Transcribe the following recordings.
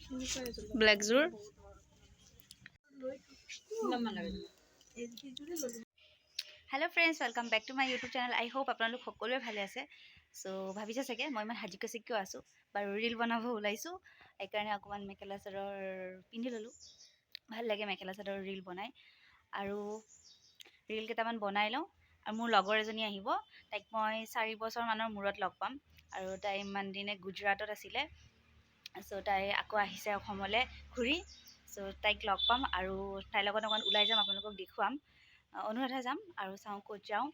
ব্লেকযোৰ hello' friends welcome back to my YouTube channel I hope আপোনালোক সকলোৱে ভালে আছে চ' ভাবিছে চাগে মই ইমান সাজি কাচি কিয় আছোঁ বাৰু ৰীল বনাব ওলাইছোঁ সেইকাৰণে অকণমান মেখেলা চাদৰ পিন্ধি ল'লোঁ ভাল লাগে মেখেলা চাদৰ ৰীল বনাই আৰু ৰীল কেইটামান বনাই লওঁ আৰু মোৰ লগৰ এজনী আহিব তাইক মই 4 বছৰমানৰ মূৰত লগ পাম আৰু তাই ইমান দিনে গুজৰাটত আছিলে চ' তাই আকৌ আহিছে অসমলৈ ঘূৰি চ' তাইক লগ পাম আৰু তাইৰ লগত অকণমান ওলাই যাম আপোনালোকক দেখুৱাম অনুৰাধা যাম আৰু চাওঁ ক'ত যাওঁ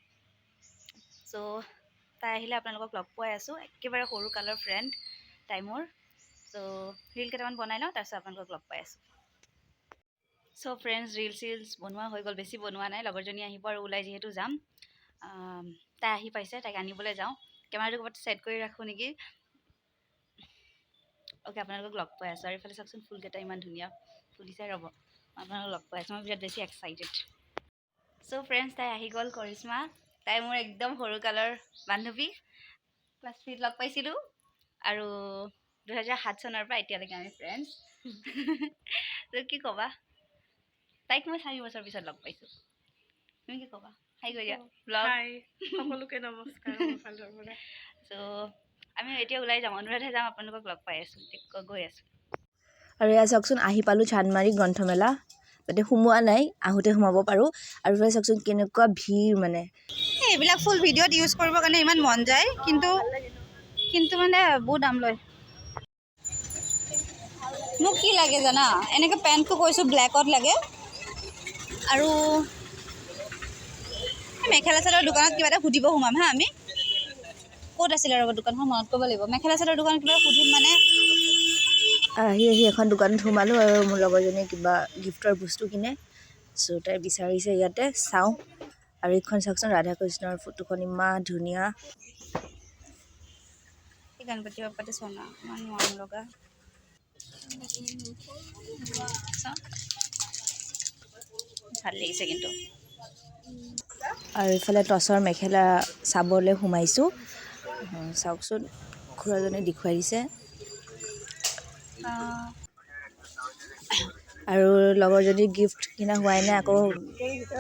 চ' তাই আহিলে আপোনালোকক লগ পাই আছোঁ একেবাৰে সৰু কালৰ ফ্ৰেণ্ড তাই মোৰ চ' ৰীল কেইটামান বনাই লওঁ তাৰপিছত আপোনালোকক লগ পাই আছোঁ চ' ফ্ৰেণ্ডছ ৰীল চিলছ বনোৱা হৈ গ'ল বেছি বনোৱা নাই লগৰজনী আহিব আৰু ওলাই যিহেতু যাম তাই আহি পাইছে তাইক আনিবলৈ যাওঁ কেমেৰাটো ক'ৰবাত ছেট কৰি ৰাখোঁ নেকি অ'কে আপোনালোকক লগ পাই আছোঁ আৰু এইফালে চাওকচোন ফুলকেইটা ইমান ধুনীয়া ফুলিছে ৰ'ব আপোনালোকক লগ পাই আছোঁ মই বিৰাট বেছি এক্সাইটেড চ' ফ্ৰেণ্ডছ তাই আহি গ'ল কৰিশ্মা তাই মোৰ একদম সৰুকালৰ বান্ধৱী ক্লাছ 3ত লগ পাইছিলোঁ আৰু 2007 চনৰ পৰা এতিয়ালৈকে আমি ফ্ৰেণ্ডছ ত' কি ক'বা তাইক মই 4 বছৰ পিছত লগ পাইছোঁ তুমি কি ক'বা হাই কৈ দিয়া ব্লগ সকলোকে নমস্কাৰ ফালৰ পৰা চ' আমি এতিয়া ওলাই যাম অনুৰাধা যাম আপোনালোকক লগ পাই আছোঁ গৈ আছোঁ আৰু এয়া চাওকচোন আহি পালোঁ চান্দমাৰী গ্ৰন্থমেলা তাতে সোমোৱা নাই আহোঁতে সোমাব পাৰোঁ আৰু এফালে চাওকচোন কেনেকুৱা ভিৰ মানে এইবিলাক ফুল ভিডিঅ'ত ইউজ কৰিবৰ কাৰণে ইমান মন যায় কিন্তু মানে বহুত দাম লয় মোক কি লাগে জানা এনেকৈ পেণ্টটো কৈছোঁ ব্লেকত লাগে আৰু মেখেলা চাদৰ দোকানত কিবা এটা সুধিব সোমাম হা আমি ক'ত আছিলে ৰ'ব দোকানখন মনত কৰিব লাগিব মেখেলা চাদৰ দোকানত কিবা সুধিম মানে আহি এখন দোকানত সোমালোঁ আৰু মোৰ লগৰজনীয়ে কিবা গিফ্টৰ বস্তু কিনে চ' তাই বিচাৰিছে ইয়াতে চাওঁ আৰু এইখন চাওকচোন ৰাধা কৃষ্ণৰ ফটোখন ইমান ধুনীয়া গণপতি বাপ্পাতে চোনা ইমান মৰম লগা ভাল লাগিছে কিন্তু আৰু এইফালে টচৰ মেখেলা চাবলৈ সোমাইছোঁ চাওকচোন খুৰাজনে দেখুৱাই দিছে আৰু লগৰজনীৰ গিফ্ট কিনা হোৱাই নাই আকৌ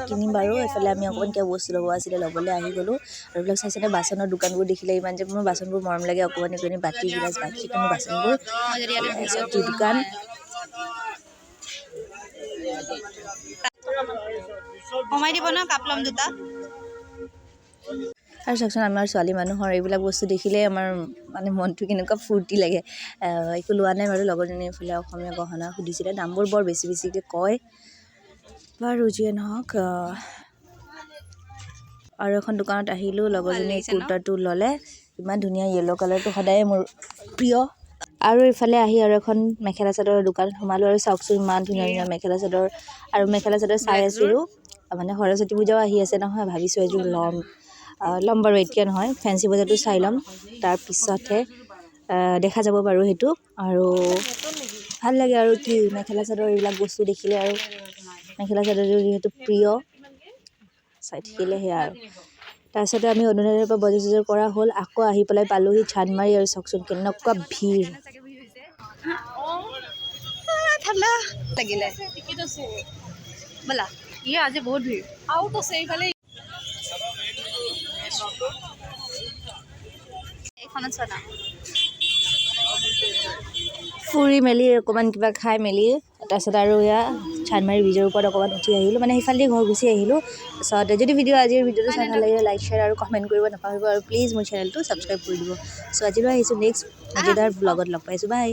কিনিম বাৰু এইফালে আমি অকণমান কিবা বস্তু ল'ব আছিলে ল'বলৈ আহি গ'লোঁ আৰু এইবিলাক চাইছেনে বাচনৰ দোকানবোৰ দেখিলে ইমান যে মোৰ বাচনবোৰ মৰম লাগে অকণমানি বাতি গিলাচ যিকোনো বাচনবোৰ দোকান কমাই দিব ন কাপ ল'ম দুটা আৰু চাওকচোন আমাৰ ছোৱালী মানুহৰ এইবিলাক বস্তু দেখিলে আমাৰ মানে মনটো কেনেকুৱা ফূৰ্তি লাগে একো লোৱা নাই বাৰু লগৰজনীয়ে এইফালে অসমীয়া গহনা সুধিছিলে দামবোৰ বৰ বেছিকৈ কয় বাৰু যিয়ে নহওক আৰু এখন দোকানত আহিলোঁ লগৰজনীয়ে কুৰ্তাটো ল'লে ইমান ধুনীয়া য়েল্ল' কালাৰটো সদায়ে মোৰ প্ৰিয় আৰু এইফালে আহি আৰু এখন মেখেলা চাদৰৰ দোকানত সোমালোঁ আৰু চাওকচোন ইমান ধুনীয়া ধুনীয়া মেখেলা চাদৰ আৰু মেখেলা চাদৰ চাই আছিলোঁ মানে সৰস্বতী পূজাও আহি আছে নহয় ভাবিছোঁ এযোৰ ল'ম বাৰু এতিয়া নহয় ফেঞ্চি বজাৰটো চাই ল'ম তাৰপিছতহে দেখা যাব বাৰু সেইটো আৰু ভাল লাগে আৰু কি মেখেলা চাদৰ এইবিলাক বস্তু দেখিলে আৰু মেখেলা চাদৰযোৰ যিহেতু প্ৰিয় চাই থাকিলে সেয়া আৰু তাৰপিছতে আমি অনুৰাধাৰ পৰা বজাৰ চজাৰ কৰা হ'ল আকৌ আহি পেলাই পালোঁহি চান্দমাৰী আৰু চাওকচোন কেনেকুৱা ভিৰ ঠাণ্ডা লাগিলে ব'লা আজি বহুত ভিৰ আউট আছে এইফালে এইখনত চোৱা না ফুৰি মেলি অকণমান কিবা খাই মেলি তাৰপিছত আৰু এয়া চান্দমাৰী ব্ৰিজৰ ওপৰত অকণমান উঠি আহিলোঁ মানে সেইফালেদি ঘৰ গুচি আহিলোঁ তাৰপিছত যদি আজিৰ ভিডিঅ'টো চাই ভাল লাগিলে লাইক শ্বেয়াৰ আৰু কমেণ্ট কৰিব নাপাহৰিব আৰু প্লিজ মোৰ চেনেলটো ছাবস্ক্ৰাইব কৰি দিব চ' আজিলৈ আহিছোঁ নেক্সট মজাদাৰ ব্লগত লগ পাইছোঁ বাই